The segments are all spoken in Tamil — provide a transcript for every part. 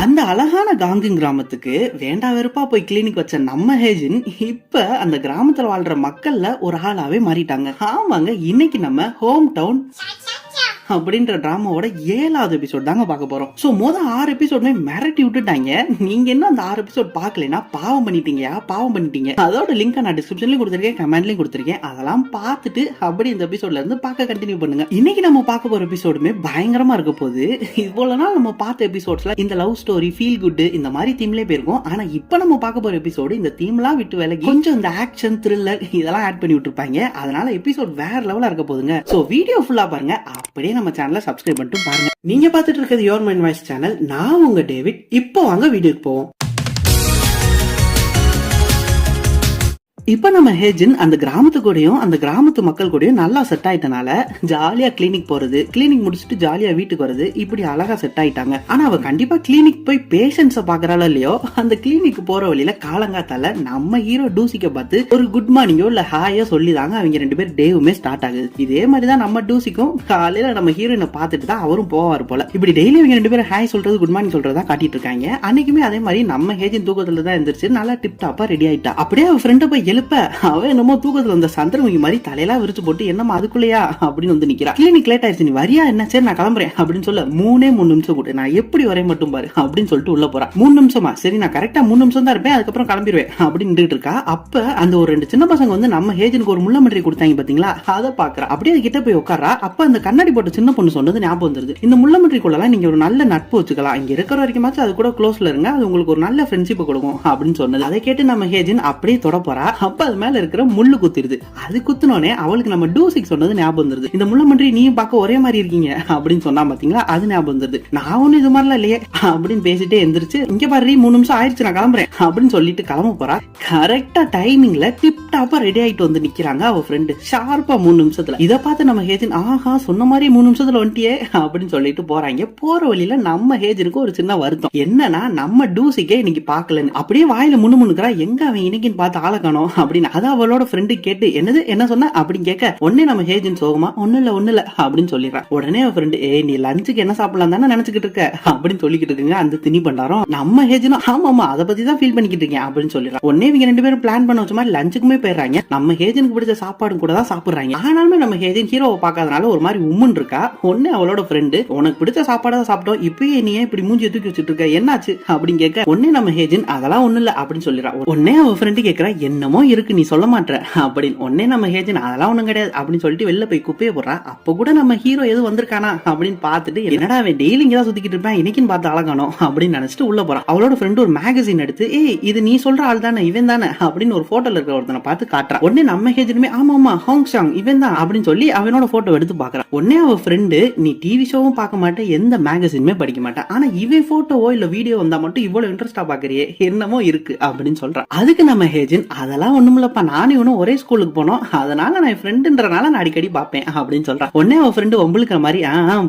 அந்த அழகான காங்கிங் கிராமத்துக்கு வேண்டா வெறுப்பா போய் கிளினிக் வச்ச நம்ம ஹேஜின் இப்ப அந்த கிராமத்துல வாழ்ற மக்கள்ல ஒரு ஆளாவே மாறிட்டாங்க. ஆமாங்க, இன்னைக்கு நம்ம ஹோம் டவுன் அப்படின்ற டிராமாவோட 7வது எபிசோட் தாங்க பார்க்க போறோம். சோ மொதல் 6 எபிசோடுமே மிரட்டி விட்டுட்டாங்க. நீங்க என்ன அந்த 6 எபிசோட் பார்க்கலனா பாவம் பண்ணிட்டீங்க. அதோட லிங்க் நான் டிஸ்கிரிப்ஷன்லயும் கொடுத்திருக்கேன், கமெண்ட்லயும் கொடுத்திருக்கேன். அதெல்லாம் பார்த்துட்டு அப்படி இந்த எபிசோட்ல இருந்து பார்க்க கண்டினியூ பண்ணுங்க. இன்னைக்கு நம்ம பார்க்க போற எபிசோடுமே பயங்கரமா இருக்க போகுது. இவ்வளவு நாள் நம்ம பார்த்த எபிசோட்ஸ்ல இந்த லவ் ஸ்டோரி, ஃபீல் குட் இந்த மாதிரி தீம்லயே போயிருக்கும். ஆனா இப்ப நம்ம பார்க்க போற எபிசோடு இந்த தீம்லாம் விட்டு விலகி கொஞ்சம் இந்த ஆக்ஷன், த்ரில்லர் இதெல்லாம் ஆட் பண்ணி விட்டுருப்பாங்க. அதனால எபிசோட் வேற லெவலா இருக்க போகுதுங்க. சோ வீடியோ ஃபுல்லா பாருங்க, அப்படியே நம்ம சேனலை சப்ஸ்கிரைப் பண்ணிட்டு பாருங்க. நீங்க பார்த்துட்டு இருக்கிறது யுவர் மைண்ட் வாய்ஸ் சேனல். நான் உங்க டேவிட். இப்போ வாங்க வீடியோக்கு போவோம். இப்ப நம்ம ஹேஜின் அந்த கிராமத்து கூடயும் அந்த கிராமத்து மக்கள் கூடயும் நல்லா செட் ஆயிட்டனால ஜாலியா கிளினிக் போறது, கிளினிக் முடிச்சுட்டு ஜாலியா வீட்டுக்கு வருது, இப்படி அழகா செட் ஆயிட்டாங்க. ஆனா அவ கண்டிப்பா கிளினிக் போய் பேஷண்ட்ஸ பாக்குறாளோ இல்லையோ, அந்த கிளினிக் போற வழியில காலங்காத்தால நம்ம ஹீரோ டூசிக்க பார்த்து ஒரு குட் மார்னிங்கோ இல்ல ஹாயோ சொல்லிதாங்க அவங்க 2 பேர் டேவுமே ஸ்டார்ட் ஆகுது. இதே மாதிரிதான் நம்ம டூசிக்கும் காலையில நம்ம ஹீரோயினை பார்த்துட்டு தான் அவரும் போவாரு போல. இப்படி டெய்லி அவங்க 2 பேரும் ஹாய் சொல்றது, குட் மார்னிங் சொல்றதா காட்டிட்டு இருக்காங்க. அன்னைக்குமே அதே மாதிரி நம்ம ஹேஜின் தூக்கத்துல தான் எந்திரிச்சு நல்லா டிப் டாப்பா ரெடி ஆயிட்டா. அப்படியே அவ ஃப்ரெண்ட போய் அவன் என்னமோ தூக்கத்துல வந்த சந்திரமுகி மாதிரி தலையெல்லாம் விரிச்சு போட்டு என்னமா அதுக்குள்ளயா அப்படின்னு வந்து நிக்கிறா. கிளினிக் லேட் ஆயிடுச்சு, நீ வரியா என்ன, சரி நான் கிளம்புறேன் அப்படின்னு சொல்ல 3 நிமிஷம் கூட நான் எப்படி வரைய மட்டும் பாரு அப்படின்னு சொல்லிட்டு உள்ள போறா. 3 நிமிஷமா, சரி நான் கரெக்டா 3 நிமிஷம் தான் இருப்பேன், அதுக்கப்புறம் கிளம்பிடுவேன் அப்படின்னு இருக்கா. அப்ப அந்த ஒரு 2 சின்ன பசங்க வந்து நம்ம ஹேஜனுக்கு ஒரு முள்ளமன்றி கொடுத்தாங்க பாத்தீங்களா, அதை பாக்குறா. அப்படியே அது கிட்ட போய் உட்காரா. அப்ப அந்த கண்ணாடி போட்ட சின்ன பொண்ணு சொன்னது ஞாபகம் வந்துருது. இந்த முள்ளமன்றிக்குள்ளலாம் நீங்க ஒரு நல்ல நட்பு வச்சுக்கலாம், இங்க இருக்கிற வரைக்கும் அது கூட க்ளோஸ்ல இருங்க, அது உங்களுக்கு ஒரு நல்ல ஃப்ரெண்ட்ஷிப் கொடுக்கும் அப்படின்னு சொன்னது. அதை கேட்டு நம்ம ஹேஜன் அப்படியே தொட போறா. அப்ப அது மேல இருக்கிற முள்ளு குத்திருது. அது குத்துனோனே அவளுக்கு நம்ம டூசிக் சொன்னது ஞாபகம் வந்துருது. இந்த முள்ளமன்றி நீயும் பார்க்க ஒரே மாதிரி இருக்கீங்க அப்படின்னு சொன்னா பாத்தீங்களா, அது ஞாபகம் வந்துருது. நான் ஒண்ணு இது மாதிரிலாம் இல்லையே அப்படின்னு பேசிட்டே எந்திரிச்சு, இங்க பாரு 3 நிமிஷம் ஆயிடுச்சு நான் கிளம்புறேன் அப்படின்னு சொல்லிட்டு கிளம்ப போறா. கரெக்டா டைமிங்ல டிப் டாப்பா ரெடி ஆயிட்டு வந்து நிக்கிறாங்க அவ ஃப்ரெண்டு, ஷார்ப்பா 3 நிமிஷத்துல. இதை பார்த்து நம்ம ஹேஜன் ஆஹா சொன்ன மாதிரி 3 நிமிஷத்துல வந்துட்டியே அப்படின்னு சொல்லிட்டு போறாங்க. போற வழியில நம்ம ஹேஜனுக்கு ஒரு சின்ன வருத்தம் என்னன்னா, நம்ம டூசிக்கே இன்னைக்கு பாக்கலன்னு. அப்படியே வாயில முணுமுணுக்கிறா, எங்க அவன் இன்னைக்குன்னு பார்த்து ஆள காணோம் அப்படின்னு. அதான் அவளோட ஃப்ரெண்டு கேட்டு என்னது என்ன சொன்ன அப்படின்னு கேட்க, உடனே நம்ம ஹேஜன் சோகமா ஒண்ணு இல்ல அப்படின்னு சொல்லிடுறான். உடனே அவன் ஃப்ரெண்டு, நீ லஞ்சுக்கு என்ன சாப்பிடலாம் தானே நினைச்சுக்கிட்டு இருக்க அப்படின்னு சொல்லிக்கிட்டு இருக்குங்க அந்த திணி பண்டாரம். நம்ம ஹேஜனும் ஆமாமா அதை பத்தி தான் ஃபீல் பண்ணிக்கிட்டு இருக்கேன் அப்படின்னு சொல்லிடுறான். உடனே இவங்க 2 பேரும் பிளான் பண்ண வச்ச மாதிரி லஞ்சுக்குமே போயிடுறாங்க. நம்ம ஹேஜனுக்கு பிடிச்ச சாப்பாடு கூட தான் சாப்பிடுறாங்க. ஆனாலுமே நம்ம ஹேஜன் ஹீரோவை பார்க்காதனால ஒரு மாதிரி உம்முன் இருக்கா. உடனே அவளோட ஃப்ரெண்டு, உனக்கு பிடிச்ச சாப்பாடு தான் சாப்பிட்டோம், இப்பயே நீ இப்படி மூஞ்சி தூக்கி வச்சுட்டு இருக்க, என்னாச்சு அப்படின்னு கேட்க, உடனே நம்ம ஹேஜன் அதெல்லாம் ஒண்ணு இல்ல அப்படின்னு சொல்லிடுறான். உடனே அவன் ஃப்ரெண்டு கேட்கறா, என்னமோ இருக்கு நீ சொல்ல மாட்டேற அப்படின்னு. உடனே நம்ம ஹேஜன் அதெல்லாம் ஒண்ணும் கிடையாது அப்படின்னு சொல்லிட்டு வெளில போய் குப்பையை போடுறா. அப்ப கூட நம்ம ஹீரோ எது வந்திருக்கானா அப்படின்னு பார்த்துட்டு, என்னடா அவன் டெய்லி இங்கதான் சுத்திக்கிட்டு இருப்பேன், இன்னைக்குன்னு பார்த்து அழகானோம் அப்படின்னு நினைச்சிட்டு உள்ள போறான். அவளோட ஃப்ரெண்டு ஒரு மேகசின் எடுத்து, இது நீ சொல்ற ஆள் தானே, இவன் தானே அப்படின்னு ஒரு போட்டோல இருக்கிற ஒருத்தனை பார்த்து காட்டுறான். உடனே நம்ம ஹேஜனுமே ஆமா ஹாங்ஷாங் இவன் தான் அப்படின்னு சொல்லி அவனோட போட்டோ எடுத்து பாக்குறான். உடனே அவ ஃப்ரெண்டு, நீ டிவி ஷோவும் பார்க்க மாட்டேன், எந்த மேகசினுமே படிக்க மாட்டேன், ஆனா இவன் போட்டோவோ இல்ல வீடியோ வந்தா மட்டும் இவ்வளவு இன்ட்ரெஸ்டா பாக்குறியே, என்னமோ இருக்கு அப்படின்னு சொல்றான். அதுக்கு நம்ம ஹேஜன், அதெல்லாம் ஒண்ணுமில்லப்பா, நானும் இவனும் ஒரே ஸ்கூலுக்கு போனோம், அதனால நான் ஃப்ரெண்டுன்றனால நான் அடிக்கடி பாப்பேன் அப்படின்னு சொல்றான். உடனே அவன் ஃப்ரெண்டு உங்களுக்கு மாதிரி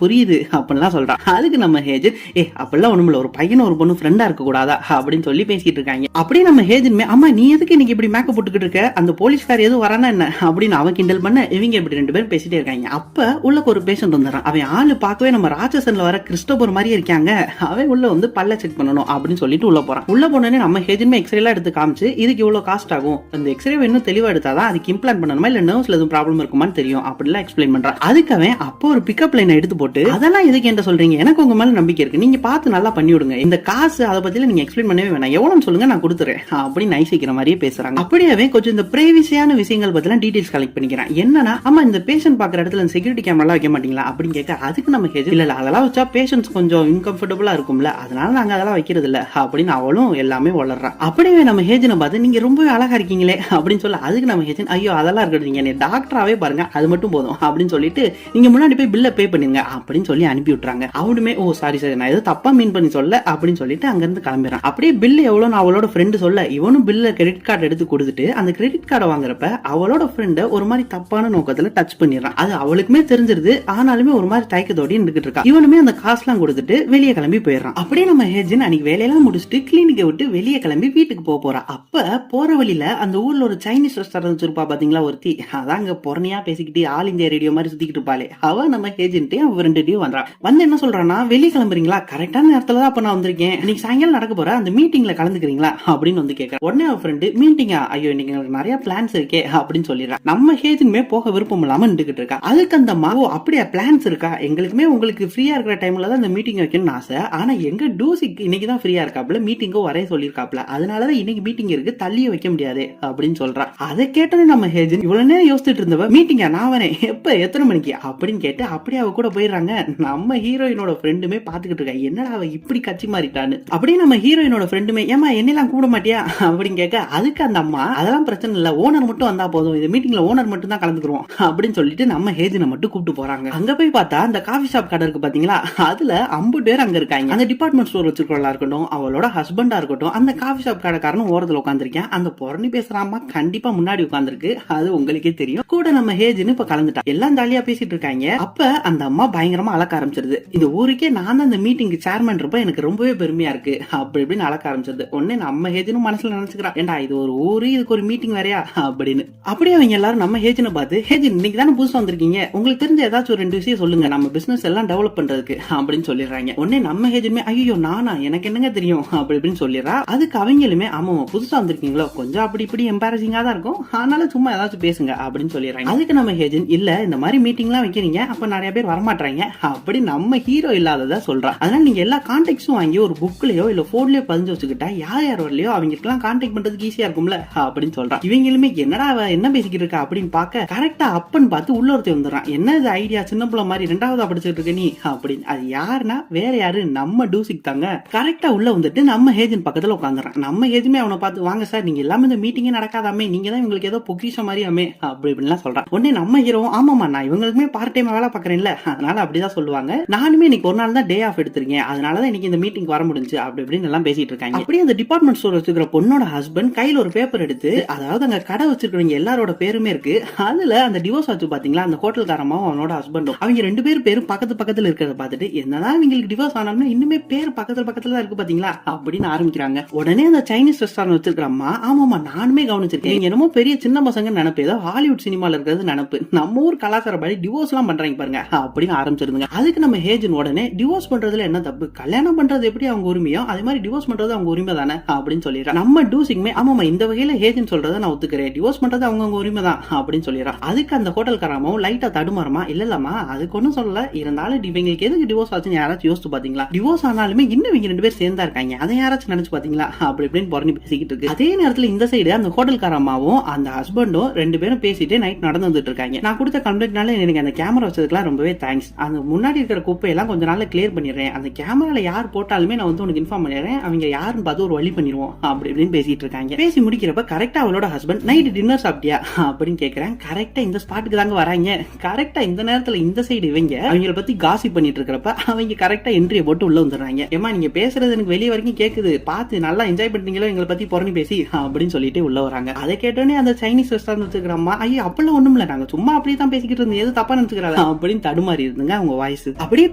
புரியுது அப்படின்லாம் சொல்றான். அதுக்கு நம்ம ஹேஜன், அப்படிலாம் ஒண்ணுமில்ல, ஒரு பையனும் ஒரு பொண்ணு ஃப்ரெண்டா இருக்க கூடாதா அப்படின்னு சொல்லி பேசிட்டு இருக்காங்க. அப்படியே நம்ம ஹேஜன், அம்மா நீ எதுக்கு இன்னைக்கு இப்படி மேக்கப் போட்டுக்கிட்டு இருக்க, அந்த போலீஸ்கார் எதுவும் வரானா என்ன அப்படின்னு அவன் கிண்டல் பண்ண, இவங்க இப்படி 2 பேரும் பேசிட்டே இருக்காங்க. அப்ப உள்ள ஒரு பேஷண்ட் வந்துடுறான். அவன் ஆளு பார்க்கவே நம்ம ராட்சசன்ல வர கிறிஸ்டோபர் மாதிரியே இருக்காங்க. அவன் உள்ள வந்து பல்ல செக் பண்ணணும் அப்படின்னு சொல்லிட்டு உள்ள போறான். உள்ள போனோடனே நம்ம ஹேஜன் எக்ஸ்ரே எல்லாம் எடுத்து காமிச்சு, இதுக்கு இவ்வளவு காஸ்ட் ஆகும், அந்த எக்ஸ்ரே இன்னும் தெளிவா எடுத்தாதான் அதுக்கு இம்ப்ளான்ட் பண்ணணுமா இல்ல நர்வ்ஸ்ல எதுவும் ப்ராப்ளம் இருக்குமான்னு தெரியும் அப்படிலாம் எக்ஸ்பிளைன் பண்றான். அதுக்கு அவன் அப்போ ஒரு பிக்கப் லைனை எடுத்து போட்டு, அதெல்லாம் எதுக்கு என்ன சொல்றீங்க, எனக்கு உங்க மேல நம்பிக்கை இருக்கு, நீங்க பார்த்து நல்லா பண்ணி விடுங்க, இந்த காசு அதை பத்தில நீங்க எக்ஸ்பிளைன் பண்ணவே வேணாம், எவ்வளவுன்னு சொல்லுங்க நான் கொடுத்துறேன் அப்படின்னு நைசிக்கிற மாதிரியே பேசுறாங்க. அப்படியே கொஞ்சம் இந்த பிரைவசியான விஷயங்கள் பத்திலாம் டீடைல்ஸ் கலெக்ட் பண்ணிக்கிறான். என்னன்னா, ஆமா இந்த பேஷண்ட் பாக்குற இடத்துல செக்யூரிட்டி கேமரா வைக்க மாட்டீங்களா அப்படின்னு கேட்க, அதுக்கு நம்ம இல்ல அதெல்லாம் வச்சா பேஷண்ட்ஸ் கொஞ்சம் இன்கம்ஃபர்டபுளா இருக்கும்ல, அதனால நாங்க அதெல்லாம் வைக்கிறது இல்ல அப்படின்னு அவளும் எல்லாமே வளர்றான். அப்படியே நம்ம ஹேஜனை பார்த்து, நீங்க ரொம்பவே அழகா இருக்கீங்களே அப்படின்னு சொல்ல, அதுக்கு நம்ம ஹேஜன், ஐயோ அதெல்லாம் இருக்கட்டும், நீங்க டாக்டராவே பாருங்க அது மட்டும் போதும் அப்படின்னு சொல்லிட்டு நீங்க முன்னாடி போய் பில்ல பே பண்ணுங்க அப்படின்னு சொல்லி அனுப்பி விட்டுறாங்க. அவனுமே ஓ சாரி நான் ஏதோ தப்பா மீன் பண்ணி சொல்ல அப்படின்னு சொல்லிட்டு அங்க இருந்து கிளம்பிடுறான். அப்படியே பில் எவ்வளவு அவளோட ஃப்ரெண்டு சொல்ல, இவனும் பில்ல கிரெடிட் கார்டு எடுத்து கொடுத்துட்டு அந்த கிரெடிட் கார்டை வாங்குறப்ப அவளோட ஃப்ரெண்ட ஒரு மாதிரி தப்பான நோக்கத்துல டச் பண்ணிடுறான். அது அவளுக்குமே தெரிஞ்சிருது, ஆனாலுமே ஒரு மாதிரி தயக்கத்தோட நின்றுட்டு இருக்கா. இவனுமே அந்த காசுலாம் கொடுத்துட்டு வெளியே கிளம்பி போயிடுறான். அப்படியே நம்ம ஹேஜன் அன்னைக்கு வேலையெல்லாம் முடிச்சுட்டு கிளினிக்கை விட்டு வெளியே கிளம்பி வீட்டுக்கு போறா. அப்ப போற வழியில அந்த ஊர்ல ஒரு சைனீஸ் ரெஸ்டாரண்ட் வச்சிருப்பா பாத்தீங்களா ஒருத்தி, அதாங்க பொறனையா பேசிக்கிட்டு ஆல் இந்தியா ரேடியோ மாதிரி சுத்திக்கிட்டு இருப்பாளே, அவ நம்ம ஏஜென்ட் அவ ரெண்டுடையும் வந்தா. வந்து என்ன சொல்றான்னா, வெளியே கிளம்புறீங்களா, கரெக்டான நேரத்துல தான் அப்ப நான் வந்திருக்கேன், இன்னைக்கு சாயங்காலம் நடக்க போற அந்த மீட்டிங்ல கலந்துக்கிறீங்களா அப்படின்னு வந்து கேட்க, உடனே அவ ஃப்ரெண்டு மீட்டிங்கா, ஐயோ இன்னைக்கு எனக்கு நிறைய பிளான்ஸ் இருக்கே அப்படின்னு சொல்லிடுறா. நம்ம ஏஜென்ட்மே போக விருப்பம் இல்லாம நின்றுகிட்டு இருக்கா. அதுக்கு அந்த அம்மா, ஓ அப்படியா பிளான்ஸ் இருக்கா, எங்களுக்குமே உங்களுக்கு ஃப்ரீயா இருக்கிற டைம்ல தான் இந்த மீட்டிங் வைக்கணும்னு ஆசை, ஆனா எங்க டூசிக்கு இன்னைக்கு தான் ஃப்ரீயா இருக்காப்ல, மீட்டிங்கும் வரைய சொல்லியிருக்காப்ல, அதனாலதான் இன்னைக்கு மீட்டிங் இருக்கு, தள்ளியே வைக்க முடியாது அப்படின்னு சொல்றா. அதை கேட்டது நம்ம ஏஜென்ட் இவ்வளவு நேரம் யோசிச்சுட்டு இருந்தவ, மீட்டிங்கா நான் வரேன், எப்ப எத்தனை மணிக்கு அப்படின்னு கேட்டு அப்படியே அவ கூட போயிடுறாங்க. நம்ம ஹீரோயினோட ஃப்ரெண்டுமே பாத்துக்கிட்டு இருக்கா, என்னடா அவ இப்படி கட்சி மாறிட்டான்னு. அப்படியே நம்ம ஹீரோயினோட ஃப்ரெண்டுமே, ஏமா என்னெல்லாம் கூப்பிட மாட்டியா அப்படின்னு கேட்க, அதுக்கு அந்த அம்மா, அதெல்லாம் பிரச்சனை இல்ல, ஓனர் மட்டும் வந்தா போதும், இந்த மீட்டிங்ல ஓனர் மட்டும் தான் கலந்துக்கிறோம் அப்படின்னு சொல்லிட்டு நம்ம ஏஜென்ட் மட்டும் கூப்பிட்டு போறாங்க. அங்க போய் பார்த்தா அந்த காஃபி ஷாப் கடை இருக்கு பாத்தீங்களா, அதுல 50 பேர் அங்க இருக்காங்க. அந்த டிபார்ட்மெண்ட் ஸ்டோர் வச்சிருக்கா இருக்கட்டும், அவளோட ஹஸ்பண்டா இருக்கட்டும், அந்த காஃபி ஷாப் கடைக்காரனும் ஓரத்துல உட்காந்துருக்கேன். அந்த பொறணி பேசுறாமா கண்டிப்பா முன்னாடி உட்காந்துருக்கு, அது உங்களுக்கே தெரியும். கூட நம்ம ஏஜென்ட் இப்ப கலந்துட்டா, எல்லாம் ஜாலியா பேசிட்டு இருக்காங்க. அப்ப அந்த அம்மா பயங்கரமா அளக்க ஆரம்பிச்சிருது, இந்த ஊருக்கே நான் தான் அந்த மீட்டிங் சேர்மன் இருப்ப எனக்கு ரொம்பவே பெருமையா இருக்கு அப்படி இப்படின்னு அளக்க ஆரம்பிச்சிருது. உடனே நம்ம ஏஜென்ட் மனசுல நினைச்சுக்கிறா, ஏண்டா இது ஒரு ஊரு, இதுக்கு ஒரு மீட்டிங் வேறையா அப்படின்னு. அப்படியே அவங்க எல்லாரும் நம்ம ஏஜென்ட் பார்த்து, ஏஜென்ட் இன்னைக்கு தானே புதுசா வந்திருக்கீங்க, உங்களுக்கு தெரிஞ்ச ஏதாச்சும் ஒரு 2 விஷயம் சொல்லுங்க, நம்ம பிசினஸ் எல்லாம் டெவலப் பண்றதுக்கு அப்படின்னு சொல்லிடுறாங்க. உடனே நம்ம ஏஜென்ட்மே, ஐயோ நானா, எனக்கு என்னங்க தெரியும் அப்படி இப்படின்னு சொல்லிடுறா. அதுக்கு அவங்களுமே, ஆமா புதுசா வந்திருக்கீங்களோ, கொஞ்சம் அப்படி இப்படி எம்பாரசிங்கா தான் இருக்கும், ஆனாலும் சும்மா ஏதாச்சும் பேசுங்க அப்படின்னு சொல்லிடுறாங்க. அதுக்கு நம்ம ஏஜென்ட், இல்ல இந்த மாதிரி மீட்டிங் எல்லாம் வைக்கிறீங்க, அப்ப நிறைய பேர் வரமாட்டாங்க அப்படி நம்ம ஹீரோ இல்லாததா சொல்றா. அதனால நீங்க எல்லா கான்டாக்ட்ஸும் வாங்கி ஒரு புக்லயோ இல்ல போன்லயோ பதிஞ்சு வச்சுக்கிட்டா யார் யார் வரலையோ அவங்களுக்கு எல்லாம் கான்டாக்ட் பண்றதுக்கு ஈஸியா இருக்கும்ல அப்படின்னு சொல்றான். இவங்களுமே என்னடா என்ன பேசிக்கிட்டு இருக்கா அப்படின்னு பாக்க, கரெக்டா அப்பன்னு பார்த்து உள்ள ஒருத்தர் வந்துடுறான். என்ன இது ஐடியா, சின்ன பிள்ளை மாதிரி 2ஆவதா படிச்சுட்டு இருக்க நீ அப்படின்னு. அது யாருன்னா வேற யாரு, நம்ம டூசிக் தாங்க. கரெக்டா உள்ள வந்துட்டு நம்ம ஏஜென்ட் பக்கத்துல உட்காந்துறான். நம்ம ஏஜென்ட்மே அவனை பார்த்து, வாங்க சார் நீங்க எல்லாமே இந்த மீட்டிங்கே நடக்காதாமே, நீங்க தான் உங்களுக்கு ஏதோ பொக்கிஷம் மாதிரி அமே அப்படி இப்படின்லாம் சொல்றான். உடனே நம்ம ஹீரோ, ஆமாமா நான் இவங்களுக்குமே பார்ட் டைம் வேலை பாக்குறேன்ல, அதனால அப்படிதான் சொல்லுவாங்க, நானுமே இன்னைக்கு ஒரு நாள் தான் டே ஆஃப் எடுத்திருக்கேன், அதனாலதான் இன்னைக்கு இந்த மீட்டிங் வர முடிஞ்சு அப்படி இப்படின்னு எல்லாம் பேசிட்டு இருக்காங்க. அப்படியே அந்த டிபார்ட்மெண்ட் ஸ்டோர் வச்சிருக்கிற பொண்ணோட ஹஸ்பண்ட் கையில ஒரு பேப்பர் எடுத்து, அதாவது அங்க கடை வச்சிருக்கவங்க எல்லாரோட பேருமே இருக்கு, அதுல அந்த டிவோர்ஸ் ஆச்சு பாத்தீங்களா, அந்த ஹோட்டல்காரமாவும் அவனோட ஹஸ்பண்டும், அவங்க 2 பேரும் பக்கத்து பக்கத்துல இருக்கிறத பார்த்துட்டு, என்னதான் இவங்களுக்கு டிவோர்ஸ் ஆனாலும் இன்னுமே பேர் பக்கத்துல தான் இருக்கு பாத்தீங்களா அப்படின்னு ஆரம்பிக்கிறாங்க. உடனே அந்த சைனீஸ் ரெஸ்டாரண்ட் வச்சிருக்கிற அம்மா, ஆமாமா நானுமே கவனிச்சிருக்கேன், இங்க என்னமோ பெரிய சின்ன பசங்க நினைப்பு, ஏதோ ஹாலிவுட் சினிமால இருக்கிறது நினைப்பு, நம்ம ஊர் கலாச்சார படி டிவோர்ஸ் எல்லாம் பண்றாங்க பாருங்க அப்படின்னு ஆரம்பிச்சிருந்தாங்க. அதுக்கு நம்ம ஏஜென்ட் உடனே, டிவோர்ஸ் பண்றதுல என்ன தப்பு, கல்யாணம் பண்றது எப்படி அவங்க உரிமையோ அதே மாதிரி டிவோர்ஸ் பண்றது அவங்க உரிமை தானே அப்படின்னு சொல்லிடுறான். நம்ம டூசிக்குமே, ஆமாமா இந்த வகையில ஏஜென்ட் சொல்றதை நான் ஒத்துக்கிறேன், டிவோர்ஸ் பண்றது அவங்க உரிமை தான் அப்படின்னு சொல்லிடுறான். அதுக்கு அந்த ஹோட்டல்காரமாவும் லைட்டா தடுமாறமா, இல்லமா அதுக்கு ஒன்னும் சொல்லல, இருந்தாலும் இவங்களுக்கு எதுக்கு டிவோர்ஸ் ஆச்சுன்னு யாராச்சும் யோசிச்சு பாத்தீங்களா, டிவோர்ஸ் ஆனாலுமே இன்னும் இவங்க 2 பேர் சேர்ந்தா இருக்காங்க, அதை யாராச்சும் நினைச்சு பாத்தீங்களா அப்படி இப்படின்னு பொறணி பேசிக்கிட்டு இருக்கு. அதே நேரத்துல இந்த சைடு அந்த ஹோட்டல்காரமாவும் அந்த ஹஸ்பண்டும் 2 பேரும் பேசிட்டு நைட் நடந்து வந்துட்டு இருக்காங்க. நான் கொடுத்த கம்ப்ளைண்ட்னால எனக்கு அந்த கேமரா வச்சதுக்குலாம் ரொம்பவே தேங்க்ஸ், அந்த முன்னாடி இருக்கிற குப்பையெல்லாம் கொஞ்ச நாள்ல கிளியர் பண்ணிடுறேன், அந்த கேமரால யார் போட்டாலுமே நான் வந்து உனக்கு இன்ஃபார்ம் பண்ணிடுறேன், அவங்க யாருன்னு பார்த்து ஒரு வழி பண்ணிடுவோம் அப்படி இப்படின்னு பேசிட்டு இருக்காங்க. பேசி முடிக்கிறப்ப கரெக்டா அவளோட ஹஸ்பண்ட், நைட் டின்னர் சாப்பிட்டியா அப்படின்னு கேக்குறேன். கரெக்டா இந்த ஸ்பாட்டுக்கு தாங்க வராங்க. கரெக்டா இந்த நேரத்துல இந்த சைடு இவங்க அவங்கள பத்தி காசிப் பண்ணிட்டு இருக்கிறப்ப அவங்க கரெக்டா என்ட்ரியை போட்டு உள்ள வந்துடுறாங்க. ஏமா நீங்க பேசுறது எனக்கு வெளியே வரைக்கும் கேக்குது, பார்த்து நல்லா என்ஜாய் பண்ணிட்டீங்களோ எங்களை பத்தி பொறணி பேசி அப்படின்னு சொல்லிட்டு உள்ள வராங்க. அதை கேட்டோன்னே அந்த சைனீஸ் ரெஸ்டாரண்ட் வச்சுக்கிற அம்மா, ஐயோ அப்பெல்லாம் ஒண்ணும் இல்ல, நாங்க சும்மா அப்படியே தான் பேசிக்கிட்டு இருந்தோம், எது தப்பா நினைச்சுக்கிறாங்க அப்படின்னு தடுமாறி இருந்துங்க அவங்க வாய்ஸ். அப்படியே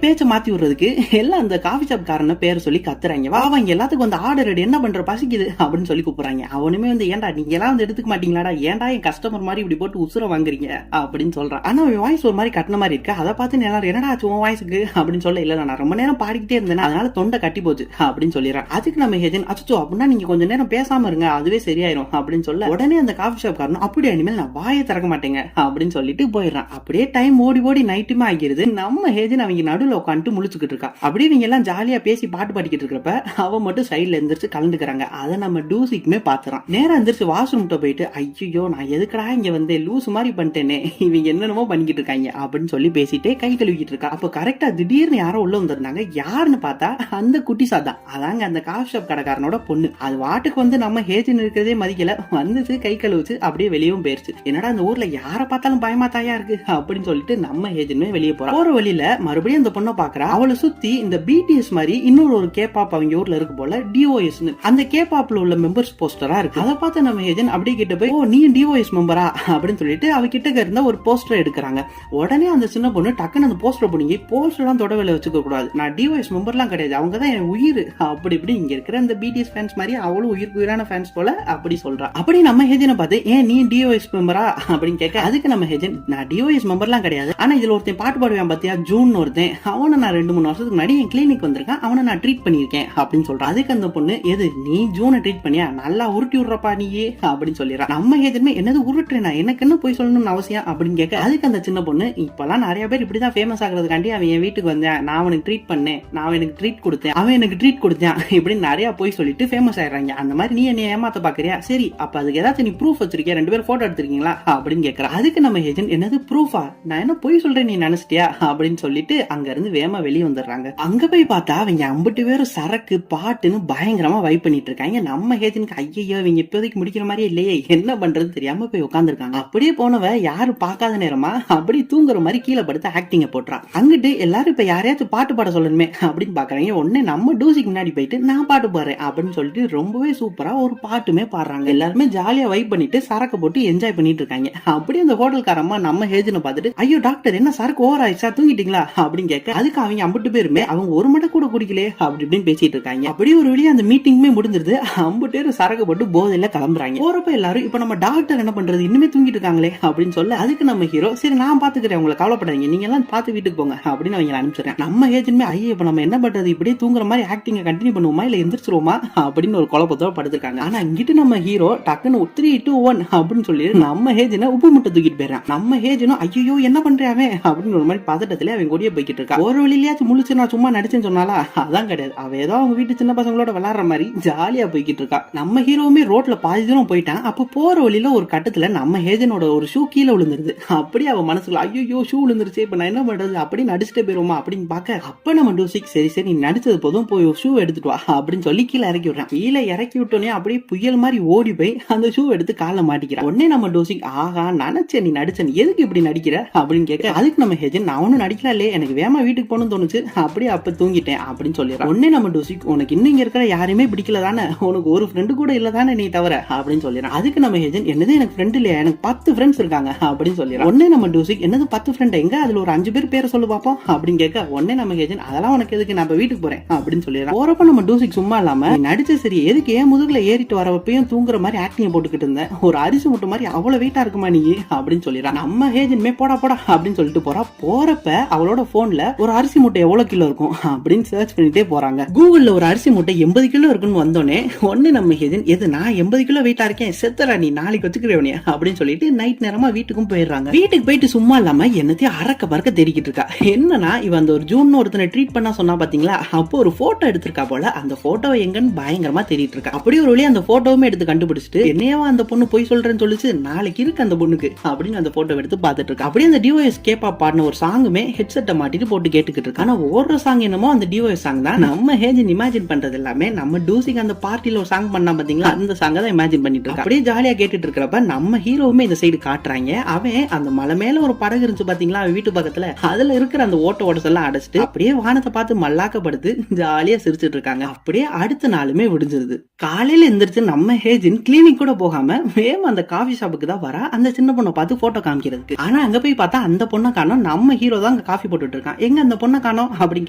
பேச்ச மாத்தி விடுறதுக்கு எல்லாம் அந்த காஃபி ஷாப் காரன பேர் சொல்லி கத்துறாங்க. வா அவங்க எல்லாத்துக்கும் வந்து ஆர்டர் ரெடி, என்ன பண்ற பசிக்குது அப்படின்னு சொல்லி கூப்பிடுறாங்க. அவனுமே வந்து, ஏன்டா நீங்க எல்லாம் வந்து எடுத்துக்க மாட்டீங்களாடா, ஏன்டா என் கஸ்டமர் மாதிரி இப்படி போட்டு உசுர வாங்குறீங்க அப்படின்னு சொல்றான். ஆனா அவன் வாய்ஸ் ஒரு மாதிரி கட்டின மாதிரி இருக்கு. அதை பார்த்து எல்லாரும், என்னடா ஆச்சு உன் வாய்ஸுக்கு அப்படின்னு சொல்ல, இல்ல நான் ரொம்ப நேரம் பாடிக்கிட்டே இருந்தேன் அதனால தொண்டை கட்டி போச்சு அப்படின்னு சொல்லிடுறான். அதுக்கு நம்ம ஏஜென்ட், அச்சோ அப்படின்னா நீங்க கொஞ்சம் நேரம் பேசாம இருங்க, அதுவே சரியாயிரும் அப்படின்னு சொல்ல, உடனே அந்த காஃபி ஷாப் காரனும், அப்படி இனிமேல் நான் வாயை திறக்க மாட்டேங்க அப்படின்னு சொல்லிட்டு போயிடுறான். அப்படியே டைம் ஓடி நைட்டுமே ஆகிருது. நம்ம ஏஜென்ட் அவங்க நடுவில் உட்காந்துட்டு முழிச்சுக்கிட்டு இருக்கா. அப்படியே இவங்க எல்லாம் ஜாலியா பேசி பாட்டு பாடிக்கிட்டு இருக்கிறப்ப அவன் மட்டும் சைட்ல எந்திரிச்சு கலந்துக்கிறாங்க. அதை நம்ம டூசிக்குமே பாத்துறான். நேரம் எந்திரிச்சு வாஷ்ரூம் போயிட்டு, ஐயோ நான் எதுக்கடா இங்க வந்து லூஸ் மாதிரி பண்ணிட்டேனே, இவங்க என்னென்னமோ பண்ணிக்கிட்டு இருக்காங்க அப்படின்னு சொல்லி பேசிட்டே கை கழுவிக்கிட்டு இருக்கா. அப்போ கரெக்டா திடீர்னு யாரோ உள்ள வந்திருந்தாங்க. யாருன்னு பார்த்தா அந்த குட்டி சாதா, அதாங்க அந்த காஃபி ஷாப் கடைக்காரனோட பொண்ணு. அது வாட்டுக்கு வந்து நம்ம ஏஜென்ட் இருக்கிறதே மதிக்கல, வந்துச்சு கை கழுவுச்சு அப்படியே வெளியவும் போயிருச்சு. என்னடா அந்த ஊர்ல யார பார்த்தாலும் பயமா தாயா இருக்கு அப்படின்னு சொல்லிட்டு நம்ம ஏஜென்ட்மே வெளியே போறா. போற வழியில மறுபடியும் அந்த பொண்ணை பாக்குறா. அவளை சுத்தி இந்த பிடிஎஸ் மாதிரி இன்னொரு ஒரு கேபாப் அவங்க ஊர்ல இருக்கு போல, டிஓஎஸ், அந்த கேபாப்ல உள்ள மெம்பர்ஸ் போஸ்டரா இருக்கு. அதை பார்த்து நம்ம ஏஜென்ட் அப்படியே கிட்ட போய், ஓ நீ டிஓஎஸ் மெம்பரா அப்படின்னு சொல்லிட்டு அவ கிட்ட இருந்த ஒரு போஸ்டர் எடுக்கிறாங்க. உடனே அந்த சின்ன பொண்ணு டக்குன்னு அந்த போஸ்டர் பண்ணி, போஸ்டர் எல்லாம் தொடவேல வச்சுக்க கூடாது, நான் டிஓஎஸ் மெம்பர்லாம் கிடையாது, அவங்க தான் என் உயிர் அப்படி இப்படி. இங்க இருக்கிற அந்த பிடிஎஸ் ஃபேன்ஸ் மாதிரி அவளும் உயிருக்கு உயிரான ஃபேன்ஸ் போல அப்படி சொல்றா. சொல்றா. அப்படி நம்ம ஏஜென்ட் பார்த்து ஏன் நீ டிஓஎஸ் மெம்பரா அப்படின்னு கேட்க, அதுக்கு நம்ம ஏஜென்ட் நான் டிஓஎஸ் மெம்பர்லாம் கிடையாது, ஆனா இதுல ஒருத்தன் பாட்டு பாடுவான் பாத்தியா ஜூன் ஒருத்தன், அவனை நான் 2-3 வருஷத்துக்கு முன்னாடி என் கிளினிக் வந்திருக்கேன், அவனை நான் ட்ரீட் பண்ணிருக்கேன் அப்படின்னு சொல்றான். அதுக்கு அந்த பொண்ணு எது நீ ஜூனை ட்ரீட் பண்ணியா, நல்லா உருட்டி விடுறப்பா நீயே அப்படின்னு சொல்லிடுறா. நம்ம ஏஜென்ட் என்னது உருட்டுறேனா, எனக்கு என்ன போய் சொல்லணும்னு அவசியம் அப்படின்னு கேட்க, அதுக்கு அந்த சின்ன பொண்ணு இப்பெல்லாம் நிறைய பேர் இப்படிதான் ஃபேமஸ் ஆகுறதுக்காண்டி அவன் என் வீட்டுக்கு வந்தேன், நான் அவனுக்கு ட்ரீட் பண்ணேன், நான் அவனுக்கு ட்ரீட் கொடுத்தேன், அவன் எனக்கு ட்ரீட் கொடுத்தேன் இப்படின்னு நிறைய போய் சொல்லிட்டு ஃபேமஸ் ஆயிடுறாங்க. அந்த மாதிரி நீ என்ன ஏமாத்த பாக்குறியா, சரி அப்ப அதுக்கு ஏதாச்சும் நீ ப்ரூஃப் வச்சிருக்கியா, 2 பேரும் போட்டோ எடுத்திருக்கீங்களா அப்படின்னு கேட்கறா. அதுக்கு நம்ம ஏஜென்ட் என்னது ப்ரூஃபா, நான் என்ன போய் சொல்றேன் நீ நினைச்சிட்டியா அப்படின்னு சொல்லிட்டு அங்க இருந்து வேகமா வெளியே வந்துடுறாங்க. அங்க போய் பார்த்தா அவங்க 50 பேரும் சரக்கு பாட்டுன்னு பயங்கரமா வைப் பண்ணிட்டு இருக்காங்க. நம்ம ஏஜென்ட்க்கு ஐயோ இவங்க இப்போதைக்கு முடிக்கிற மாதிரி இல்லையே, என்ன பண்றது தெரியாம போய் உட்காந்துருக்காங்க. அப்படியே போனவ யாரும் பார்க்காத நேரமா அப்படி தூங்குற மாதிரி கீழே படுத்து ஆக்டிங்க போட்டுறா. அங்கிட்டு எல்லாரும் இப்ப யாரையாச்சும் பாட்டு பாட சொல்லணுமே அப்படின்னு பாக்குறாங்க. உடனே நம்ம டூசிக்கு முன்னாடி போயிட்டு நான் பாட்டு பாடுறேன் அப்படின்னு சொல்லிட்டு ரொம்பவே சூப்பரா ஒரு பாட்டுமே பாடுறாங்க. எல்லாருமே ஜாலியா வைப் பண்ணிட்டு சரக்கு போட்டு என்ஜாய் பண்ணிட்டு இருக்காங்க. அப்படியே அந்த ஹோட்டல்காரம்மா நம்ம ஏஜென்ட் பார்த்துட்டு ஐயோ டாக்டர் என்ன சரக்கு ஓவர் ஆயிடுச்சா, தூங்கிட்டீங்களா அப்படின்னு கேட்க, அதுக்கு அவங்க 50 பேருமே அவங்க ஒரு மடை கூட குடிக்கலே அப்படி இப்படின்னு பேசிட்டு இருக்காங்க. அப்படியே ஒரு வழியா அந்த மீட்டிங்குமே முடிஞ்சிருது. 50 பேரும் சரக்கு போட்டு போதையில கிளம்புறாங்க. போறப்ப எல்லாரும் இப்ப நம்ம டாக்டர் என்ன பண்றது, இன்னுமே தூங்கிட்டு இருக்காங்களே அப்படின்னு சொல்ல, அதுக்கு நம்ம ஹீரோ சரி நான் பாத்துக்கிறேன், உங்களை கவலைப்படாதீங்க, நீங்க எல்லாம் பார்த்து வீட்டுக்கு போங்க அப்படின்னு அவங்க அனுப்பிச்சிடுறேன். நம்ம ஏஜென்ட்மே ஐயோ இப்ப நம்ம என்ன பண்றது, இப்படியே தூங்குற மாதிரி ஆக்டிங்க கண்டினியூ பண்ணுவோமா இல்ல எந்திரிச்சிருவோமா அப்படின்னு ஒரு குழப்பத்தோட படுத்திருக்காங்க. ஆனா இங்கிட்டு நம்ம ஹீரோ டக்குன்னு 3, 2, 1 அப்படின்னு சொல்லி நம்ம ஏஜென்ட் உப்பு முட்டை தூக்கிட்டு போயிடறான். நம்ம ஏஜென்ட் ஐயோ என்ன பண்றாவே அப்படின்னு ஒரு மாதிரி பதட்டத்துல அவன் கூடயே போய்கிட்டு இருக்கா. ஒரு வழியிலேயாச்சும் முழிச்சு நான் சும்மா நடிச்சேன்னு சொன்னாலா, அதான் கிடையாது, அவ ஏதோ அவங்க வீட்டு சின்ன பசங்களோட விளையாடுற மாதிரி ஜாலியா போய்கிட்டு இருக்கா. நம்ம ஹீரோவுமே ரோட்ல பாதி தூரம் போயிட்டான். அப்ப போற வழியில ஒரு கட்டத்துல நம்ம ஏஜென்டோட ஒரு ஷூ கீழே விழுந்துருது. அப்படியே அவ மனசுல ஐயோ ஷூ விழுந்துருச்சு, இப்ப நான் என்ன பண்றது அப்படின்னு நடிச்சுட்டே போயிருவோமா அப்படின்னு பாக்க, அப்ப நம்ம டூசிக் சரி சரி நீ நடிச்சது போதும் போய் ஷூ எடுத்துட்டு வா அப்படின்னு சொல்லி கீழே இறக்கி விடுறான். கீழே இறக்கி விட்டோன்னே அப்படியே புயல் மாதிரி ஓடி போய் அந்த ஷூ எடுத்து கால மாட்டிக்கிறான். உடனே நம்ம டூசிக் ஆஹா நினைச்சேன் நீ நடிச்ச, நீ எதுக்கு இப்படி நடிக்கிற அப்படின்னு கேட்க, அதுக்கு நம்ம ஏஜென்ட் நான் ஒன்னும் நடிக்கல, எனக்கு வேமா வீட்டுக்கு போகணும்னு தோணுச்சு, அப்படியே அப்ப தூங்கிட்டேன் அப்படின்னு சொல்லிடுறான். உடனே நம்ம டூசிக் உனக்கு இன்னும் இங்க இருக்கிற யாருமே பிடிக்கல தானே, உனக்கு ஒரு ஃப்ரெண்டு கூட இல்ல தானே நீ தவிர அப்படின்னு சொல்லிடுறான். அதுக்கு நம்ம ஏஜென்ட் என்னது எனக்கு ஃப்ரெண்ட் இல்லையா, எனக்கு 10 ஃப்ரெண்ட்ஸ் இருக்காங்க அப்படின்னு சொல்லிடுறான். உடனே நம்ம டூசிக் என்னது 10 ஃப்ரெண்ட் எங்க, அதுல ஒரு 5 பேர் பேரை சொல்லு பாப்போம் அப்படின்னு கேட்க, உடனே நம்ம ஏஜென்ட் அதெல்லாம் உனக்கு எதுக்கு, நான் வீட்டுக்கு போறேன் அப்படின்னு சொல்லிடுறான். போறப்ப நம்ம டூசிக் சும்மா இல்லாம நடிச்ச சரி எதுக்கு ஏன் முதுகுல ஏறிட்டு வரப்பையும் தூங்குற மாதிரி ஆக்டிங் போட்டுக்கிட்டு இருந்தேன், ஒரு அரிசி முட்டை மாதிரி அவ்வளவு வெயிட்டா இருக்குமா நீ அப்படின்னு சொல்லிடுறான். நம்ம ஏஜென்ட்மே போடா போடா அப்படின்னு சொல்லிட்டு போறா. போறப்ப அவளோட போன்ல ஒரு அரிசி மூட்டை எவ்வளவு கிலோ இருக்கும் அப்படின்னு சர்ச் பண்ணிட்டே போறாங்க. கூகுள்ல ஒரு அரிசி மூட்டை 80 கிலோ இருக்குன்னு வந்தோடனே ஒன்னு நம்ம ஏஜென்ட் எது நான் 80 கிலோ வெயிட்டா இருக்கேன், செத்தரா நீ நாளைக்கு வச்சுக்கிறவனே அப்படின்னு சொல்லிட்டு நைட் நேரமா வீட்டுக்கும் போயிடுறாங்க. வீட்டுக்கு போயிட்டு சும்மா இல்லாம என்னத்தையும் அறக்க பறக்க தேடிக்கிட்டு இருக்கா. என்னன்னா இவன் அந்த ஒரு ஜூன் ஒருத்தனை ட்ரீட் பண்ணா சொன்னா பாத்தீங்களா, அப்போ ஒரு போட்டோ எடுத்திருக்கா போல, அந்த போட்டோவை எங்கன்னு பயங்கரமா தேடிட்டு இருக்கா. அப்படியே ஒரு வழியா அந்த போட்டோவுமே எடுத்து கண்டுபிடிச்சிட்டு என்னையவா அந்த பொண்ணு போய் சொல்றேன்னு சொல்லிச்சு, நாளைக்கு இருக்கு அந்த பொண்ணுக்கு அப்படின்னு அந்த போட்டோ எடுத்து பாத்துட்டு இருக்கா. அப்படியே அந்த டிஓஎஸ் கேப்பா பாடின ஒரு சாங்குமே ஹெட்செட்டை மாட்டிட்டு போட்டு கேட்டுக்கிட்டு இருக்கு. ஆனா ஓடுற சாங் என்னமோ அந்த டிஓஎஸ் சாங் தான். நம்ம ஏஜென்ட் இமேஜின் பண்றது எல்லாமே நம்ம டூசிக்கு அந்த பார்ட்டில ஒரு சாங் பண்ணா பாத்தீங்களா, அந்த சாங்க தான் இமேஜின் பண்ணிட்டு இருக்கா. அப்படியே ஜாலியா கேட்டுட்டு இருக்கிறப்ப நம்ம ஹீரோவுமே இந்த சைடு காட்டுறாங்க. அவன் அந்த மலை மேல ஒரு படகு இருந்துச்சு பாத்தீங்களா அவன் வீட்டு பக்கத்துல, அதுல இருக்கிற அந்த ஓட்ட ஓடஸ் எல்லாம் அடைச்சிட்டு அப்படியே வானத்தை பார்த்து மல்லாக்கப்படுத்து ஜாலியா சிரிச்சிட்டு இருக்காங்க. அப்படியே அடுத்த நாளுமே விடிஞ்சிருது. காலையில எந்திரிச்சு நம்ம ஏஜென்ட் கிளினிக் கூட போகாம வேம் அந்த காஃபி ஷாப்புக்கு தான் வரா அந்த சின்ன பொண்ணை பார்த்து போட்டோ காமிக்கிறதுக்கு. ஆனா அங்க போய் பார்த்தா அந்த பொண்ணை காணோம். நம்ம ஹீரோ தான் அங்க காஃபி போட்டுட்டு இருக்கான். எங்க அந்த பொண்ணை காணோம் அப்படின்னு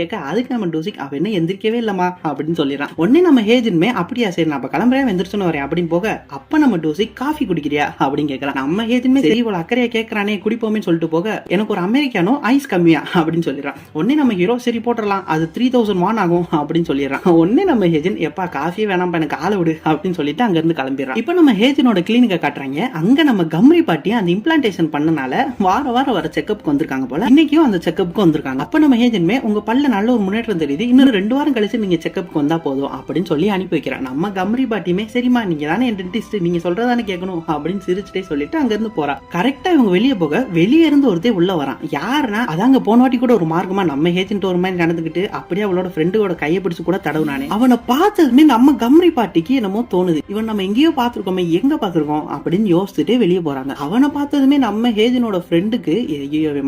கேட்க, அதுக்கு நம்ம டூசிக் அவ என்ன எந்திரிக்கவே இல்லமா அப்படின்னு சொல்லிடுறான். உடனே நம்ம ஏஜென்ட்மே அப்படியா சரி நான் கிளம்புறேன் எந்திரிச்சுன்னு வரேன் அப்படின்னு போக, அப்ப நம்ம டூசிக் காஃபி குடிக்கிறியா அப்படின்னு கேட்கறான். நம்ம ஏஜென்ட்மே சரி இவ்வளவு அக்கறையா கேட்கறானே குடிப்போமே சொல்லிட்டு போக, எனக்கு ஒரு அமெரிக்கானோ ஐஸ் கம்மியா அப்படின்னு சொல்லிடுறான். உடனே நம்ம ஹீரோ சரி போட்டுடலாம், அது 3001 ஆகும் அப்படின்னு சொல்லிடுறான். உடனே நம்ம ஏஜென்ட் எப்பா காஃபி வேணாம் எனக்கு ஆள விடு அப்படின்னு சொல்லிட்டு அங்க இருந்து கிளம்பிடுறான். இப்ப நம்ம ஏஜென்டோட கிளினிக்கை காட்டுறாங்க. அங்க நம்ம கம்ரி பாட்டி அந்த இம்ப்ளான்டேஷன் பண்ணனால வாரம் வர செக்அப்க்கு வந்திருக்காங்க போல. இன்னைக்கும் அந்த செக்அப்க்கு வந்திருக்காங்க. அப்ப நம்ம ஏஜென்ட்மே உங்க பல்ல நல்ல ஒரு முன்னேற்றம் தெரியுது, இன்னொரு 2 வாரம் கழிச்சு நீங்க செக்அப்க்கு வந்தா போதும் அப்படின்னு சொல்லி அனுப்பி வைக்கிறான். நம்ம கம்ரி பாட்டியுமே சரிமா நீங்க தானே என் டென்டிஸ்ட், நீங்க சொல்றதானே கேட்கணும் அப்படின்னு சிரிச்சுட்டே சொல்லிட்டு அங்க இருந்து போறா. கரெக்டா இவங்க வெளியே போக வெளியே இருந்து ஒருத்தே உள்ள வரான். யாருன்னா அதாங்க போன வாட்டி கூட ஒரு மார்க்கமா நம்ம ஏஜென்ட் ஒரு மாதிரி நடந்துகிட்டு அப்படியே அவளோட ஃப்ரெண்டோட கையை பிடிச்சு கூட தடவுனானே, அவனை பார்த்ததுமே நம்ம கம்ரி பாட்டிக்கு என்னமோ தோணுது, இவன் நம்ம எங்கேயோ பாத்துருக்கோமே எங்க பாத்துருக்கோம் அப்படின்னு யோசிச்சுட்டு வெளியே போறாங்க. அவனை பார்த்ததுமே நம்ம ஏஜென்டோட ஃப்ரெண்டுக்கு